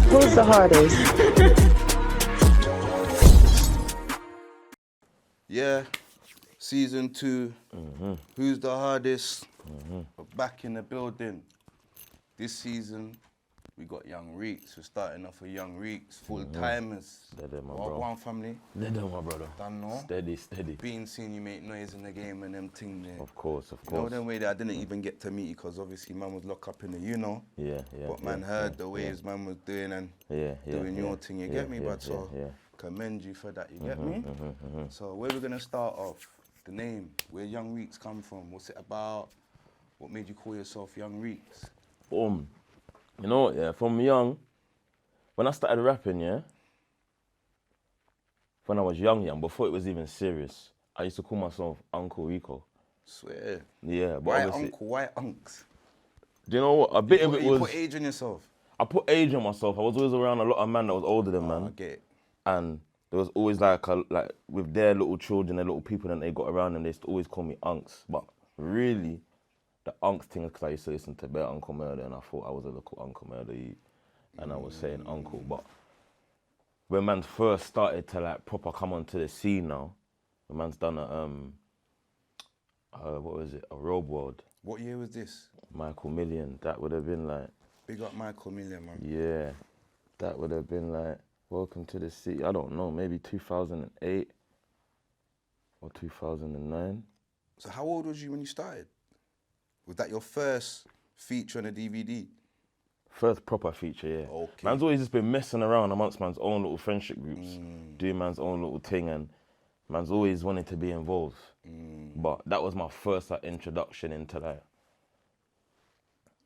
Who's the hardest? Yeah, season 2. Who's the hardest? We're back in the building. This season, we got young Reeks. We're starting off with young Reeks, full timers. Steady, my What bro. one family? Steady, my brother. Done no? Steady. Been seeing you make noise in the game and them thing there. Of course. You know them way that I didn't even get to meet you because obviously man was locked up in the Yeah. But man heard the ways man was doing and doing your thing, you get me? But so commend you for that, you get me? So where we're gonna start off, the name, where Young Reeks come from, what's it about? What made you call yourself Young Reeks? You know what, yeah, from young, when I started rapping, yeah, when I was young, before it was even serious, I used to call myself Uncle Rico. Swear. Yeah, but Why obviously, uncle? Why unks? do you know what? A bit of it You was, put age on yourself. I put age on myself. I was always around a lot of man that was older than I man. get it. And there was always like with their little children, their little people that they got around them, they used to always call me unks. But really, the unks thing is because I used to listen to Bear Uncle Murder and I thought I was a little Uncle Murder and I was saying uncle. But when man first started to like proper come onto the scene now, the man's done what was it? A Robe World. What year was this? Michael Million. That would have been like, Big up Michael Million, man. yeah, that would have been like, Welcome to the City. I don't know, maybe 2008 or 2009. So how old was you when you started? Was that your first feature on a DVD? First proper feature, yeah. Okay. Man's always just been messing around amongst man's own little friendship groups, doing man's own little thing, and man's always wanted to be involved. But that was my first like, introduction into like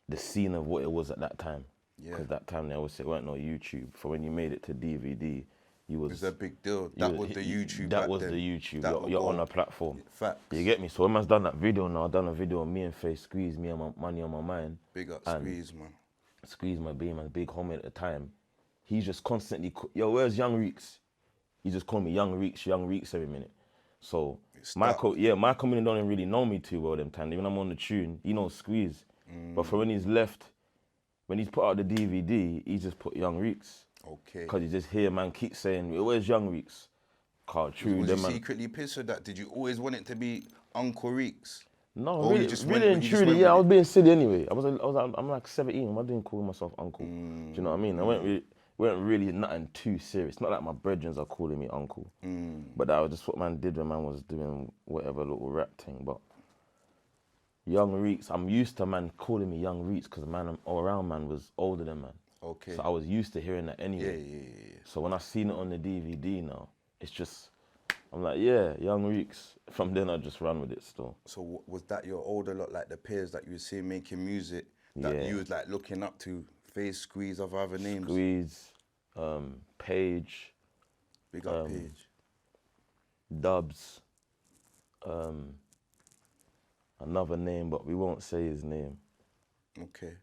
the scene of what it was at that time. Because that time there weren't no YouTube. For when you made it to DVD, It was a big deal. That was the YouTube back That was then. the YouTube. That You're on a platform. Facts. You get me? So when man's done that video now, I've done a video on me and Face Squeeze, me and my money on my mind. Big up And Squeeze, man. Squeeze, my big homie at the time. He's just constantly, yo, where's Young Reeks? He just called me Young Reeks every minute. So Michael Million don't even really know me too well them time. Even I'm on the tune, he knows Squeeze. But for when he's left, when he's put out the DVD, he just put Young Reeks. Okay. Because you just hear man keep saying, where's Young Reeks? True, Was them you man. secretly pissed with that? Did you always want it to be Uncle Reeks? No, Or you really, just really went- and you just truly, went yeah, I with was being silly anyway. I'm like 17, I didn't call myself uncle. Do you know what I mean? I weren't really nothing too serious. Not like my brethren are calling me uncle. But that was just what man did when man was doing whatever little rap thing. But Young Reeks, I'm used to man calling me Young Reeks because man I'm all around man was older than man. Okay. So I was used to hearing that anyway. Yeah. So when I seen it on the DVD now, it's just, I'm like, yeah, Young Reeks. From then I just ran with it still. So was that your older lot, like the peers that you were seeing making music, that Yeah. you was like looking up to, Face, Squeeze, of other names? Squeeze, Page, Big up Page. Dubs, another name, but we won't say his name. Okay.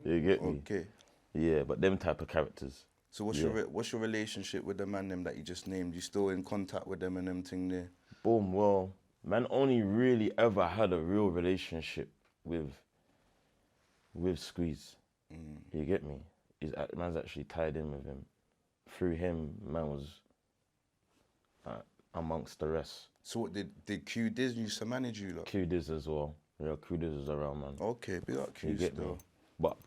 You get me? Okay. Yeah, but them type of characters. So what's your relationship with the man them that you just named? You still in contact with them and them thing there? Boom, well, man only really ever had a real relationship with Squeeze. You get me? Man's actually tied in with him. Through him, man was amongst the rest. So what did QDiz used to manage you lot? QDiz as well. Yeah, QDiz is around, man. Okay, big up Q You get me? still. But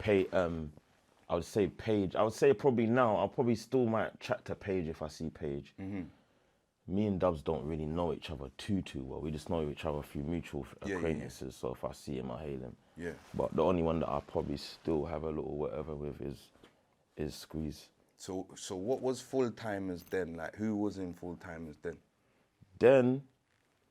I would say Paige. I would say probably now, I'll probably still might chat to Paige if I see Paige. Me and Dubs don't really know each other too well. We just know each other through mutual acquaintances. So if I see him, I hail him. Yeah. But the only one that I probably still have a little whatever with is Squeeze. So what was full timers then? Like who was in full timers then? Then,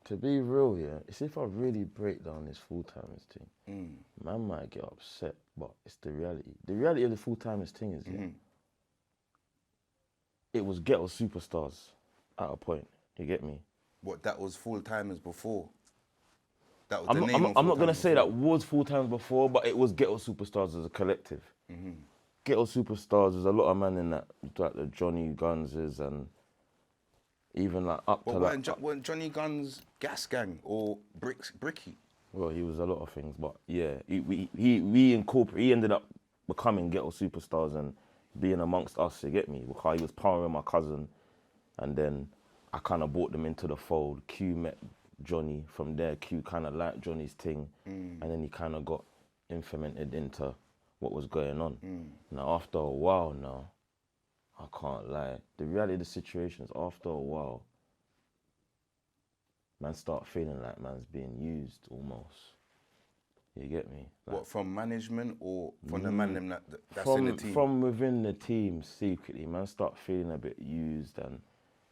to be real, yeah, it's if I really break down this full-timers thing, man might get upset, but it's the reality. The reality of the full-timers thing is, yeah, it was ghetto superstars at a point, you get me? What, that was full timers before? That was I'm not gonna say that was full-timers before, but it was ghetto superstars as a collective. Ghetto superstars, there's a lot of man in that, like the Johnny Gunses and even like up to like... Weren't Johnny Guns Gas Gang or Bricky? Well, he was a lot of things, but yeah, he ended up becoming ghetto superstars and being amongst us, you get me? Because he was powering with my cousin, and then I kind of brought them into the fold. Q met Johnny. From there, Q kind of liked Johnny's thing, and then he kind of got implemented into what was going on. Now, after a while now, I can't lie, the reality of the situation is after a while, man start feeling like man's being used almost. You get me? Like, what, from management or from the man them that's from, in the team? From within the team, secretly, man start feeling a bit used, and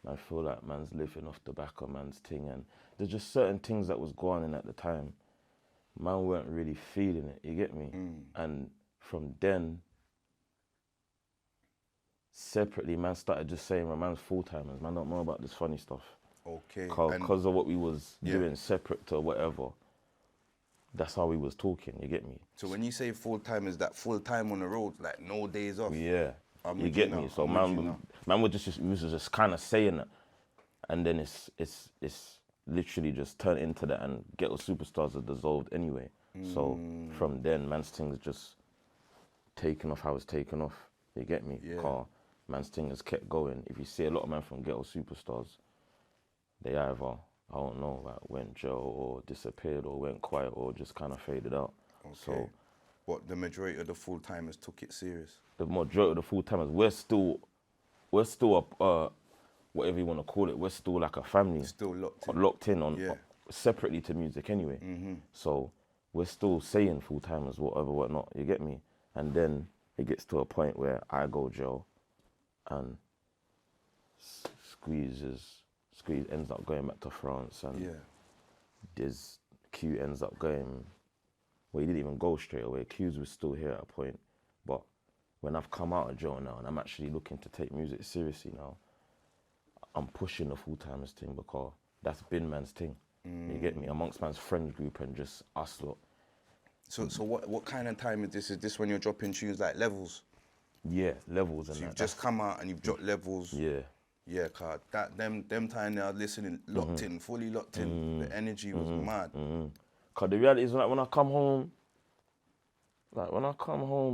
man feel like man's living off the back of man's thing, and there's just certain things that was going on at the time. Man weren't really feeling it, you get me? And from then, separately, man started just saying, well, man's full-timers, man don't know about this funny stuff. Okay. Because of what we was doing separate to whatever, that's how we was talking, you get me? So when you say full-time, is that full-time on the road, like no days off? Yeah, you get me? So man was just kind of saying that, and then it's literally just turned into that, and Ghetto Superstars are dissolved anyway. So from then, man's things just taken off how it's taken off. You get me? Yeah. Man's thing has kept going. If you see a lot of men from Ghetto Superstars, they either, I don't know, like went jail or disappeared or went quiet or just kind of faded out. Okay. So, what, the majority of the full-timers took it serious? The majority of the full-timers, we're still a, whatever you want to call it, we're still like a family. Still locked in on separately to music anyway. So we're still saying full-timers, whatever, whatnot, you get me? And then it gets to a point where I go jail and Squeeze ends up going back to France, and there's Q ends up going, well, he didn't even go straight away. Q's was still here at a point, but when I've come out of jail now and I'm actually looking to take music seriously now, I'm pushing the full-timers thing because that's been man's thing. You get me? Amongst man's friend group and just us lot. So what kind of time is this? Is this when you're dropping tunes like Levels? Yeah, Levels and so you've just come out and you've dropped Levels. Yeah. Yeah, cause them time they are listening, locked in, fully locked in. The energy was mad. Cause the reality is, like when I come home,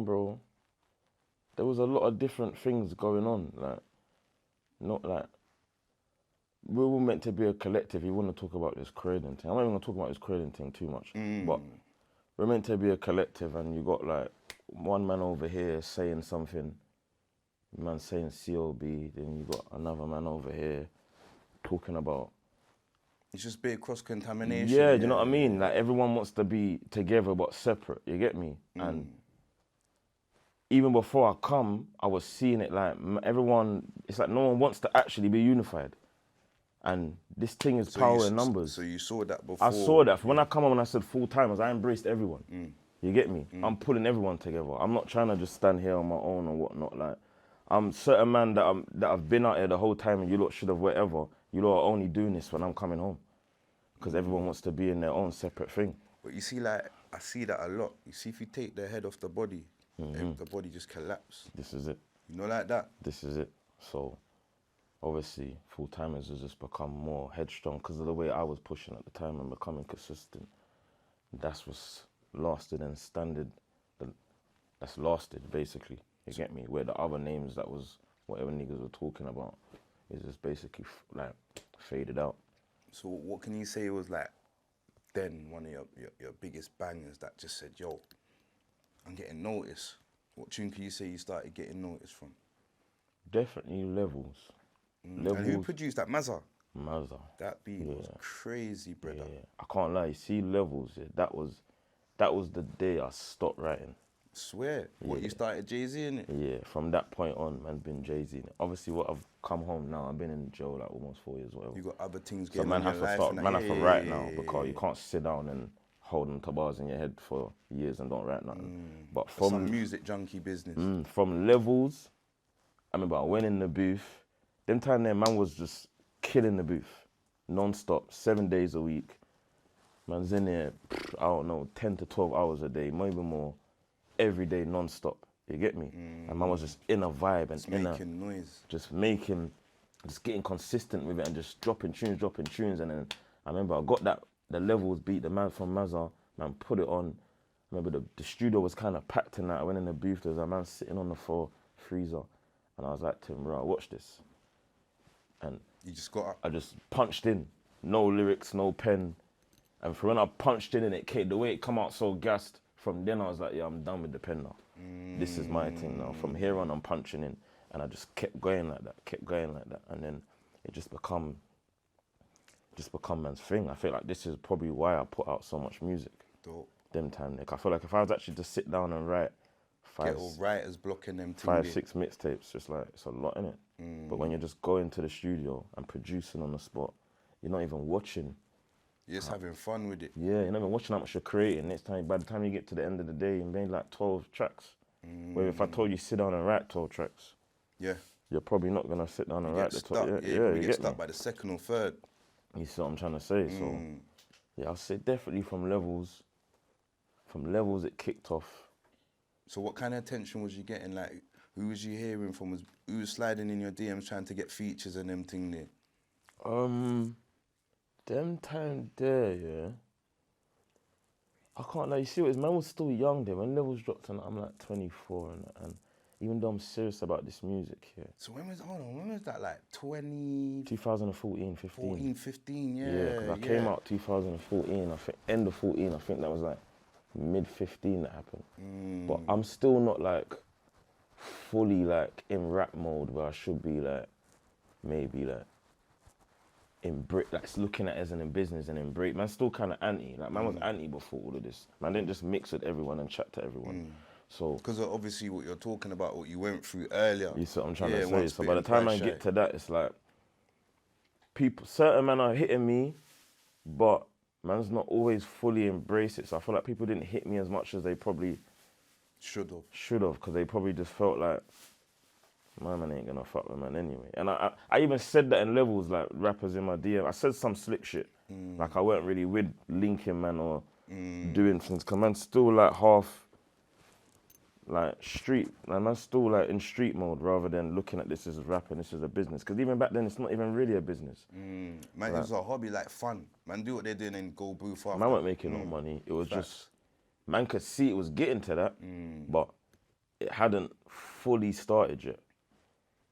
bro, there was a lot of different things going on. Like, not like, we were meant to be a collective. You want to talk about this creating thing. I'm not even gonna talk about this creating thing too much, but we're meant to be a collective, and you got like one man over here saying something, man saying COB, then you got another man over here talking about. It's just big cross-contamination. Yeah, do you know what I mean? Like everyone wants to be together but separate, you get me? And even before I come, I was seeing it like everyone, it's like no one wants to actually be unified. And this thing is power in numbers. So you saw that before? I saw that. When I come on and I said full-timers, I embraced everyone. You get me? I'm pulling everyone together. I'm not trying to just stand here on my own or whatnot. Like, I'm certain man that I've been out here the whole time, and you lot should have whatever. You lot are only doing this when I'm coming home, because everyone wants to be in their own separate thing. But you see, like, I see that a lot. You see, if you take the head off the body, the body just collapses. This is it. You know, like that. This is it. So, obviously, full-timers has just become more headstrong because of the way I was pushing at the time and becoming consistent. That's what's lasted and standard. That's lasted, basically. You get me? Where the other names that was whatever niggas were talking about is just basically like faded out. So what can you say was like then one of your biggest bangers that just said, yo, I'm getting noticed? What tune can you say you started getting noticed from? Definitely Levels. And who produced that? Mazza? Mazza. That beat was crazy, brother. Yeah. I can't lie, you see Levels, that was the day I stopped writing. Swear. What, you started Jay-Z in it? Yeah, from that point on, man's been Jay-Z in it. Obviously, what I've come home now, I've been in jail like almost 4 years, whatever. You got other things getting on your life. So man have to write now, because you can't sit down and hold on to bars in your head for years and don't write nothing. But from some music junkie business. From Levels, I remember I went in the booth. Them time there, man was just killing the booth, non-stop, 7 days a week. Man's in there, I don't know, 10 to 12 hours a day, maybe more, every day, non-stop. You get me? And man was just in a vibe and making noise. Just getting consistent with it and just dropping tunes. And then I remember I got the Levels beat, the man from Mazza, man put it on. I remember the studio was kind of packed in that. I went in the booth, there was a man sitting on the floor, freezer, and I was like to him, "Right, watch this." And You just got up. I just punched in, no lyrics, no pen, and for when I punched in and it came, the way it come out so gassed. From then I was like, yeah, I'm done with the pen now. This is my thing now. From here on, I'm punching in, and I just kept going like that, and then it just become man's thing. I feel like this is probably why I put out so much music. Dope. Them time, like I feel like if I was actually to sit down and write Get all writers blocking them 5-6 mixtapes, just like it's a lot in it. But when you're just going to the studio and producing on the spot, you're not even watching. You're just having fun with it. Yeah, you're not even watching how much you're creating. Next time, by the time you get to the end of the day, you made like 12 tracks. Where if I told you sit down and write 12 tracks, yeah, you're probably not gonna sit down and write the 12. You get stuck by the second or third. You see what I'm trying to say? So yeah, I'll say definitely from levels it kicked off. So what kind of attention was you getting? Like, who was you hearing from? Who was sliding in your DMs trying to get features and them thing there? Them time there, yeah. I can't lie, you see what it is, man was still young there. When Levels dropped and I'm like 24 and even though I'm serious about this music, yeah. So when was that, like 2014, 15. 14, 15, yeah. Yeah, because I came out 2014, I think, end of 14, I think that was like mid-15 that happened. But I'm still not like fully like in rap mode where I should be like, maybe like, like looking at it as in business and embrace. Man, still kind of anti. Like man was anti before all of this. Man didn't just mix with everyone and chat to everyone. So because obviously what you're talking about, what you went through earlier. You see what I'm trying to say. So by the time I get to that, it's like certain men are hitting me, but man's not always fully embrace it. So I feel like people didn't hit me as much as they probably should have, because they probably just felt like, my man ain't gonna fuck with man anyway. And I even said that in Levels, like rappers in my DM. I said some slick shit. Like I weren't really with linking man or doing things. Cause man's still like half like street. Like man's still like in street mode rather than looking at this as rap and this as a business. Cause even back then it's not even really a business. Man, like, it was a hobby, like fun. Man do what they're doing and go booth after. Man weren't making no money. It was just, man could see it was getting to that, but it hadn't fully started yet.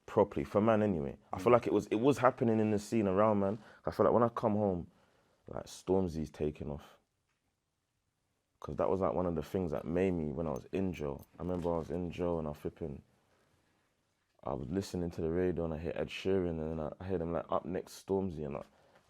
Properly for man anyway. I feel like it was happening in the scene around man. I feel like when I come home, like Stormzy's taking off. Cause that was like one of the things that made me when I was in jail. I remember I was in jail and I was listening to the radio and I hear Ed Sheeran and then I heard him like up next Stormzy and I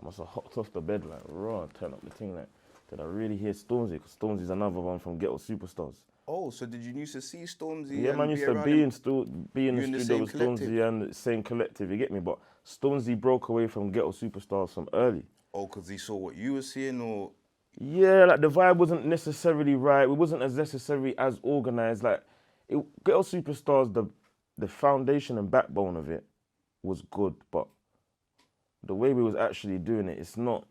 must have hopped off the bed like raw, turn up the thing like, did I really hear Stormzy? Cause Stormzy's another one from Ghetto Superstars. Oh, so did you used to see Stormzy? Yeah, man, used to be in the studio with Stormzy and the same collective, you get me? But Stormzy broke away from Ghetto Superstars from early. Oh, because he saw what you were seeing, or? Yeah, like the vibe wasn't necessarily right. It wasn't as necessarily as organized. Like, Ghetto Superstars, the foundation and backbone of it was good, but the way we was actually doing it, it's not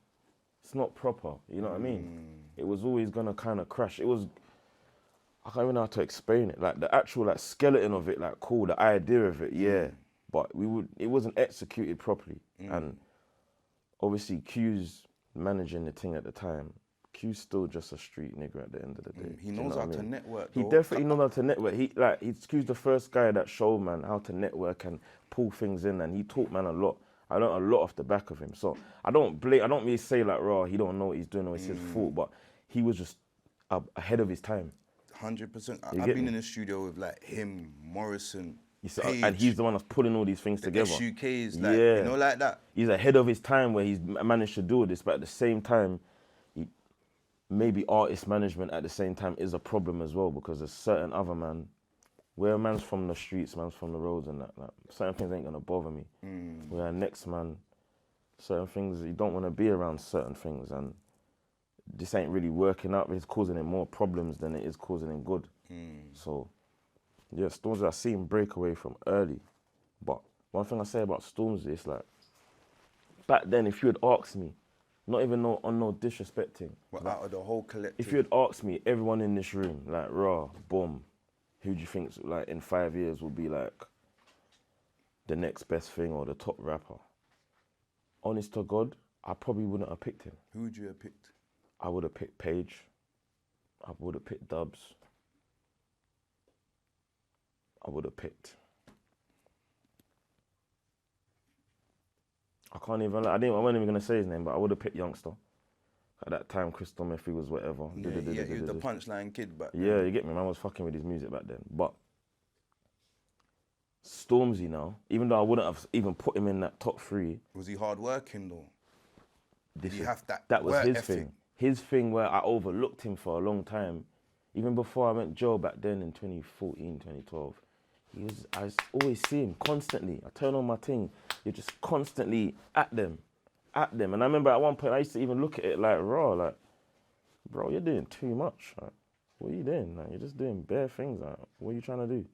proper, you know what I mean? It was always gonna kind of crash. I can't even know how to explain it. Like the actual like skeleton of it, like cool, the idea of it, yeah. But it wasn't executed properly. And obviously Q's managing the thing at the time. Q's still just a street nigga at the end of the day. He knows how to network. He definitely knows how to network. Q's the first guy that showed man how to network and pull things in, and he taught man a lot. I learned a lot off the back of him. So I don't really say like raw, he don't know what he's doing or it's his fault, but he was just ahead of his time. 100%. I've been in the studio with like him, Morrison, Page, and he's the one that's pulling all these things together. SUKs, like, you know, like that. He's ahead of his time where he's managed to do all this, but at the same time, maybe artist management at the same time is a problem as well, because there's certain other man, where a man's from the streets, man's from the roads and that, like, certain things ain't gonna bother me. Where next man, certain things, you don't want to be around certain things, and this ain't really working out. It's causing him more problems than it is causing him good. So, yeah, Stormzy, I see him break away from early. But one thing I say about Stormzy is like, back then, if you had asked me, not even on no disrespecting. Well, out of the whole collective. If you had asked me, everyone in this room, like, raw, boom, who do you think, like, in 5 years will be like the next best thing or the top rapper? Honest to God, I probably wouldn't have picked him. Who would you have picked? I would have picked Page. I would have picked Dubs. I would have picked I can't even. I wasn't even gonna say his name, but I would have picked Youngster. At that time, Crystal Murphy was whatever. Yeah, he was the punchline kid back then. Yeah, you get me. Man was fucking with his music back then. But Stormzy now, even though I wouldn't have even put him in that top 3. Was he hard working though? Did he have that? That was work his ethic? thing. His thing where I overlooked him for a long time. Even before I met Joe back then in 2014, 2012. I always see him constantly. I turn on my thing. You're just constantly at them. And I remember at one point I used to even look at it like raw, like, bro, you're doing too much. Like, what are you doing? Like, you're just doing bare things. Like, what are you trying to do?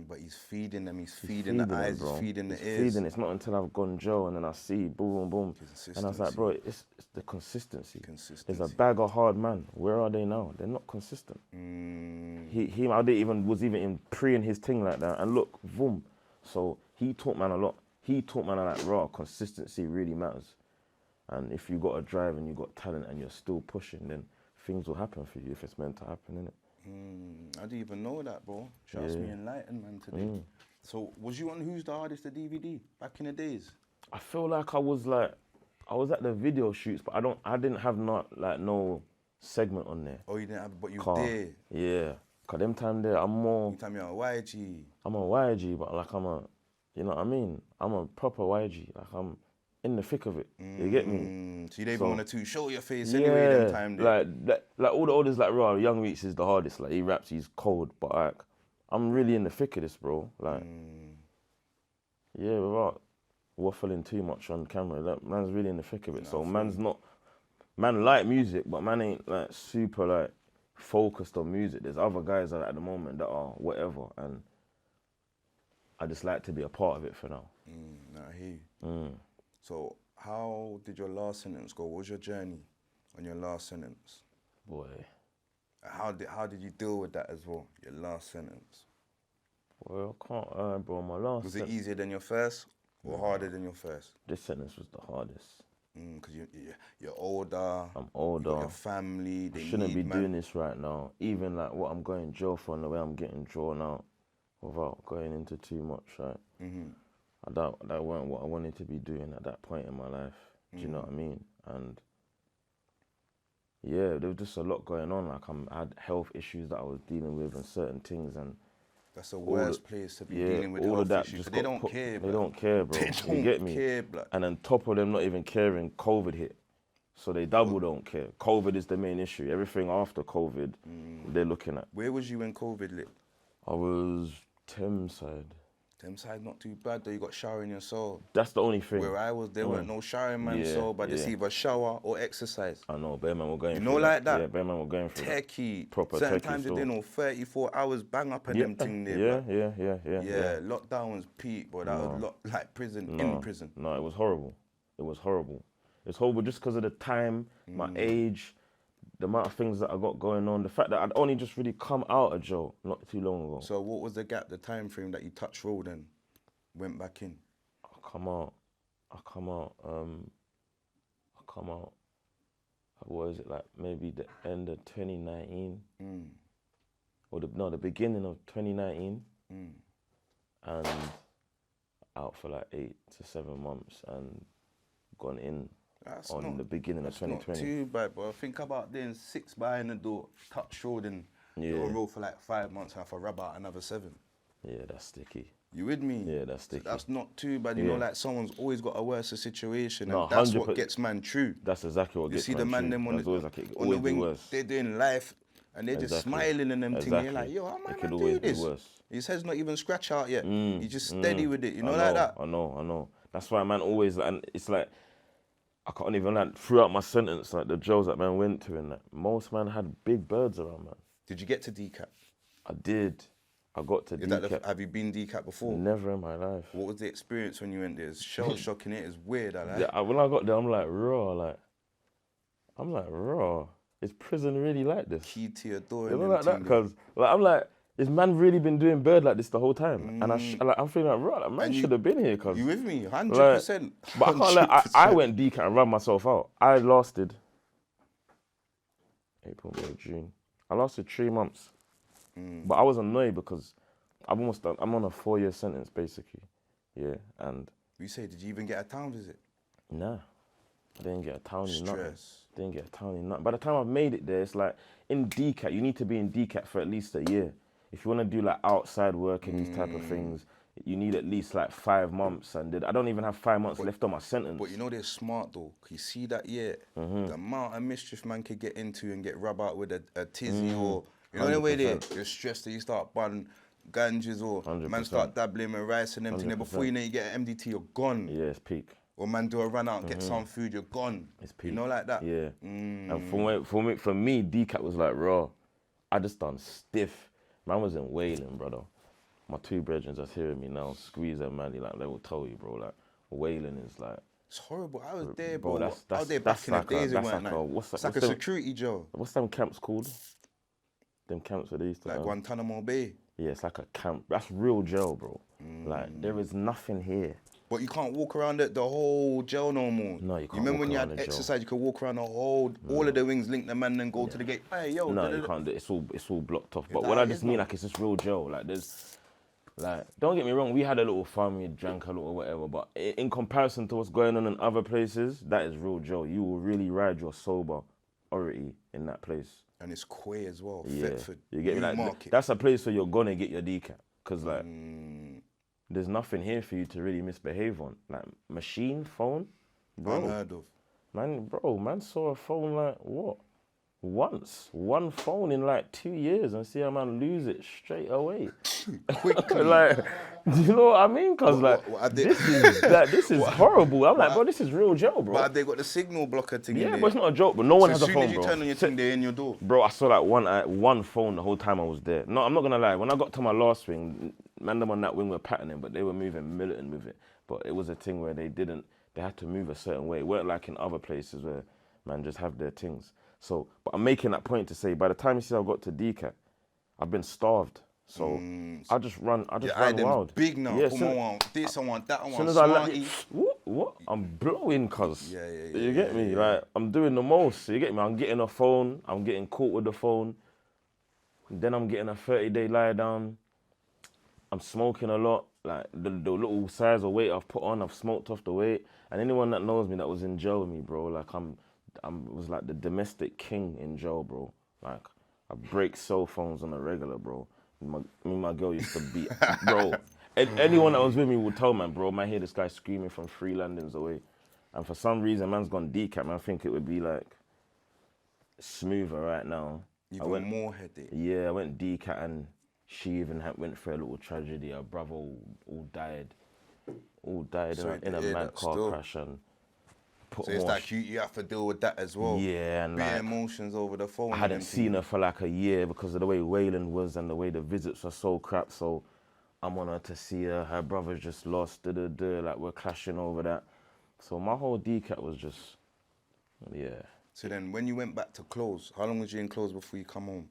But he's feeding them. He's feeding the eyes. He's feeding the ears. Feeding. It's not until I've gone Joe and then I see boom, boom, boom. And I was like, bro, it's the consistency. There's a bag of hard man. Where are they now? They're not consistent. I was even in pre-ing his thing like that. And look, boom. So he taught man a lot. He taught man like, raw, consistency really matters. And if you got a drive and you got talent and you're still pushing, then things will happen for you if it's meant to happen, innit? I didn't even know that, bro. Just me enlightened, man, today. So, was you on Who's the Hardest, the DVD, back in the days? I feel like I was at the video shoots, but I didn't have no segment on there. Oh, you didn't have, but you were there? Yeah. Cause them time there, I'm more... You time you're on YG. I'm on YG, but like you know what I mean? I'm a proper YG, like I'm in the thick of it. You get me? So you didn't even want to show your face anyway them time there. Like all the oldest, like, raw, Young Reeks is the hardest. Like, he raps, he's cold, but like, I'm really in the thick of this, bro. Like, yeah, without waffling too much on camera, like, man's really in the thick of it. So man like music, but man ain't like super like focused on music. There's other guys at the moment that are whatever, and I just like to be a part of it for now. I hear you. So how did your last sentence go? What was your journey on your last sentence? Boy. How did you deal with that as well, your last sentence? Well, I can't lie, bro. My last Was it easier than your first or harder than your first? This sentence was the hardest. Because you're older. I'm older. You got your family. I shouldn't be doing this right now. Even like what I'm going jail for and the way I'm getting drawn out without going into too much, right? That weren't what I wanted to be doing at that point in my life. Do you know what I mean? And yeah, there was just a lot going on. Like I had health issues that I was dealing with and certain things, and that's the worst place to be dealing with health issues. They don't care, bro. They don't care, bro. They don't care, bro. And on top of them not even caring, COVID hit. So they double don't care. COVID is the main issue. Everything after COVID, they're looking at. Where was you when COVID lit? I was Thames side. Thames side not too bad though. You got shower in your soul. That's the only thing. Where I was, there weren't no shower in my soul, but it's either shower or exercise. I know, bear man were going through that. Like that? Yeah, bear man were going through techie. Proper certain techie times you didn't know 34 hours bang up and them thing there. Yeah, lockdown was peak, but that was like prison, in prison. No, it was horrible. It was horrible. It's horrible just because of the time, my age, the amount of things that I got going on, the fact that I'd only just really come out of jail not too long ago. So what was the gap, the time frame that you touched road and went back in? I come out, what is it, like maybe the end of 2019? Or the beginning of 2019. And out for like 8 to 7 months and gone in on the beginning of 2020. That's not too bad, bro. Think about doing 6 behind the door, touch road, and you're on road for like 5 months, have to rub out another 7. Yeah, that's sticky. You with me? Yeah, that's sticky. So that's not too bad. You know, like someone's always got a worse situation, and No, that's what gets man through. That's exactly what gets man through. You see the man them on the wing, they're doing life, and they're just smiling and them things. You're like, yo, how am I gonna do this? His head's not even scratch out yet. He's just steady with it. You know, like that. I know. That's why man always, and it's like, I can't even like throughout my sentence, like the jails that man went to, and like, most man had big birds around, man. Did you get to decap? I did. I got to decap. Have you been decap before? Never in my life. What was the experience when you went there? It's shell shocking. It is weird. When I got there, I'm like raw. Is prison really like this? Key to your door. You know, like that, because like, I'm like, is man really been doing bird like this the whole time? And I'm feeling like, raw, like, man should have been here. Cause you with me? 100%. But I can't lie, I went decap and ran myself out. I lasted April, May, June. I lasted 3 months. But I was annoyed because I'm on a 4-year sentence basically. Yeah, and you say, did you even get a town visit? Nah, I didn't get a townie, nothing. Stress. Didn't get a townie, nothing. By the time I've made it there, it's like, in DCAT, you need to be in DCAT for at least a year. If you want to do like outside work and these type of things, you need at least like 5 months. And I don't even have 5 months left on my sentence. But you know they're smart though. You see that, yeah, the amount of mischief man could get into and get rub out with a tizzy or, you know the way you're stressed that you start buying ganges or 100%. man start dabbling with rice and everything. Before you know you get an MDT, you're gone. Yeah, it's peak. Or man do a run out, get some food, you're gone. It's peak. You know, like that? Yeah. And for me, DCAT was like raw. I just done stiff. Man was in wailing, brother. My 2 brethren just hearing me now, Squeeze and Manny, like they will tell you, bro, like wailing is like. It's horrible. I was there, bro. That's I was there back in the days. It weren't it's like a security jail. What's them camps called? Them camps where they used to like Guantanamo Bay. Yeah, it's like a camp. That's real jail, bro. Like there is nothing here. But you can't walk around the whole jail no more. No, you can't. You remember when you had exercise, you could walk around the whole, all of the wings, link the man, and go to the gate. Hey, yo. No, you can't do it. It's all blocked off. But what I just mean, like, it's just real jail. Like, there's, like, don't get me wrong, we had a little fun, we drank a little whatever. But in comparison to what's going on in other places, that is real jail. You will really ride your sober-ority in that place. And it's Quay as well. Yeah, Thetford, you get me. Like, Market. that's a place where you're gonna get your decaf, cause like. There's nothing here for you to really misbehave on. Like, machine, phone, bro. Unheard of. Man saw a phone like, what? Once. One phone in like 2 years and see a man lose it straight away. Quickly. Like, do you know what I mean? Because this is horrible. I'm like, bro, this is real jail, bro. But have they got the signal blocker thing in there? Yeah, but it's not a joke, but no one has a phone, bro. As soon as you turn on your thing, they're in your door. Bro, I saw like one phone the whole time I was there. No, I'm not gonna lie. When I got to my last wing, man, them on that wing were patterning, but they were moving militant with it. But it was a thing where they had to move a certain way. It weren't like in other places where man just have their things. So, but I'm making that point to say, by the time you see I got to DCAT, I've been starved. So I just run wild. Big now. Yeah, I want this, I want that, I want soon as Smarty. What? I'm blowing, cuz. Yeah. You get me? Like, I'm doing the most. You get me? I'm getting a phone. I'm getting caught with the phone. Then I'm getting a 30-day lie down. I'm smoking a lot. Like, the little size of weight I've put on, I've smoked off the weight. And anyone that knows me that was in jail with me, bro, like, I was like the domestic king in jail, bro. Like, I break cell phones on a regular, bro. Me and my girl used to beat, bro. Anyone that was with me would tell, man, bro, man, hear this guy screaming from 3 landings away. And for some reason, man's gone DCAT, man. I think it would be like smoother right now. You got more headache. Yeah, I went DCAT and she even went through a little tragedy. Her brother all died. In a mad car crash and so it's like you have to deal with that as well. Yeah, and like, emotions over the phone. I hadn't seen her for like a year because of the way Wayland was and the way the visits were so crap. So I'm on her to see her. Her brother's just lost. Like, we're clashing over that. So my whole DCAT was just, yeah. So then when you went back to close, how long was you in close before you come home?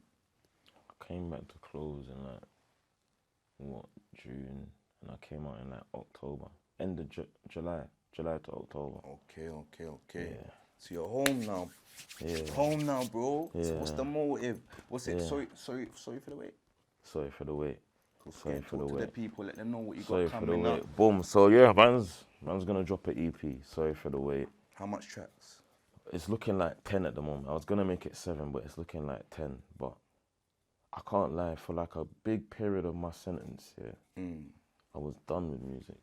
I came back to close in like, June? And I came out in like October. End of July to October. Okay. Yeah. So you're home now. Yeah. Home now, bro. Yeah. So what's the motive? What's it? Yeah. Sorry for the wait. Sorry for the wait. Sorry for the wait. Talk to the people, let them know what you Sorry got coming up. Boom. So yeah, man's gonna drop an EP. Sorry for the wait. How much tracks? It's looking like 10 at the moment. I was gonna make it 7, but it's looking like 10. But I can't lie, for like a big period of my sentence, I was done with music.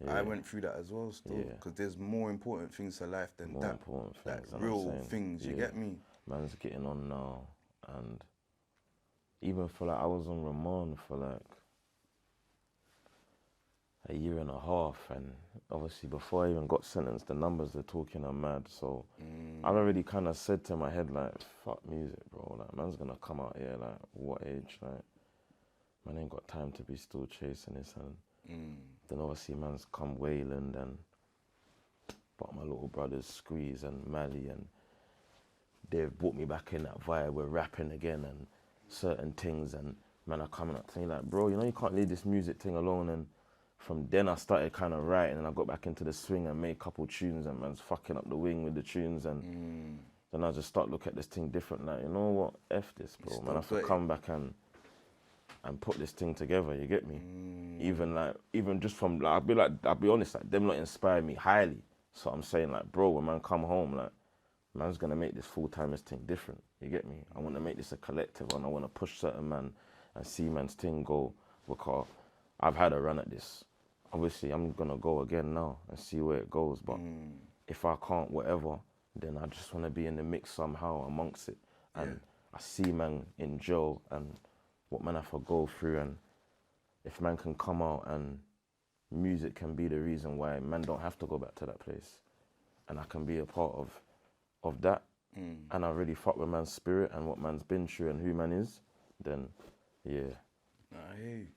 Yeah. I went through that as well still, because there's more important things to life than that. Important things, like real things, you get me? Man's getting on now, and even for like, I was on remand for like a year and a half, and obviously before I even got sentenced, the numbers they're talking are mad. So I've already kind of said to my head, like, fuck music, bro. Like, man's gonna come out here, like, what age? Like, man ain't got time to be still chasing this. And then obviously man's come Wayland and but my little brothers Squeeze and Mally, and they've brought me back in that vibe. We're rapping again and certain things, and man are coming up to me like, bro, you know, you can't leave this music thing alone. And from then I started kind of writing, and I got back into the swing and made a couple tunes, and man's fucking up the wing with the tunes. And then I just start looking at this thing different, like, you know what, F this, bro. Man, I have to come back and put this thing together, you get me? Even just from, like, I'll be honest, like, them lot inspired me highly. So I'm saying, like, bro, when man come home, like, man's gonna make this full-timers thing different. You get me? I want to make this a collective, and I want to push certain man and see man's thing go, because I've had a run at this. Obviously, I'm gonna go again now and see where it goes. But if I can't, whatever, then I just want to be in the mix somehow amongst it. And I see man in jail and what man have to go through, and if man can come out and music can be the reason why man don't have to go back to that place, and I can be a part of that, and I really fuck with man's spirit and what man's been through and who man is, then yeah. I hear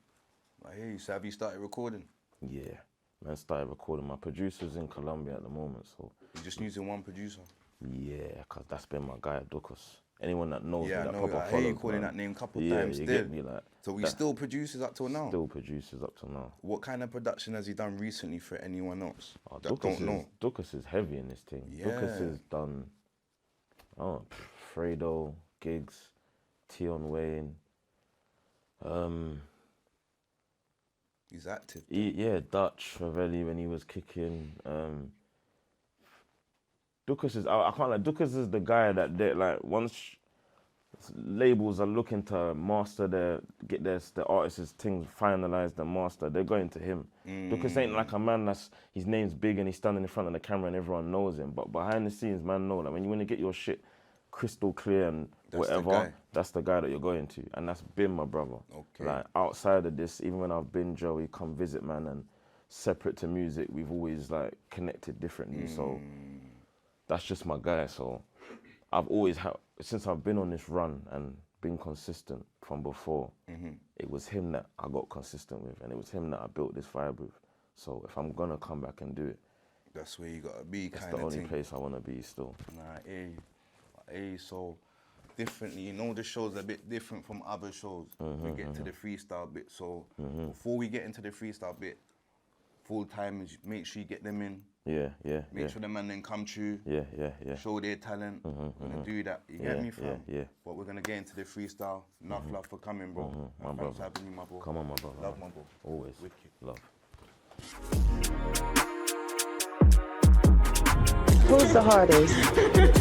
you. So have you started recording? Yeah, man started recording. My producer's in Colombia at the moment, so. You're just using one producer? Yeah, because that's been my guy, Dukas. Anyone that knows me, that I proper hear you calling that name a couple times. Yeah, you get me, like. So we still producers up till now? Still producers up till now. What kind of production has he done recently for anyone else that Dukas don't know? Dukas is heavy in this thing. Yeah. Dukas has done, Fredo, Gigs, Tion Wayne. He's active. Dutch Ravelli when he was kicking. Dukas is, I can't lie, Dukas is the guy that they, like, once labels are looking to master get the artist's things finalized and mastered, they're going to him. Dukas ain't like a man his name's big and he's standing in front of the camera and everyone knows him. But behind the scenes, man, know that when you want to get your shit crystal clear and whatever, that's the guy that you're going to. And that's been my brother. Okay. Like, outside of this, even when I've been Joey, come visit, man, and separate to music, we've always, like, connected differently. So that's just my guy. So I've always had, since I've been on this run and been consistent from before, it was him that I got consistent with, and it was him that I built this vibe with. So if I'm gonna come back and do it, that's where you gotta be. That's the only place I wanna be still. So differently, you know, the show's a bit different from other shows. We get to the freestyle bit. So before we get into the freestyle bit, full time is make sure you get them in. Make sure the man then come true. Show their talent. We're gonna do that. You get me, fam? But we're gonna get into the freestyle. Enough love for coming, bro. My brother. Thanks for having me, my bro. Come on, my brother. Love, my bro. Always. Wicked. Love. Who's the hardest?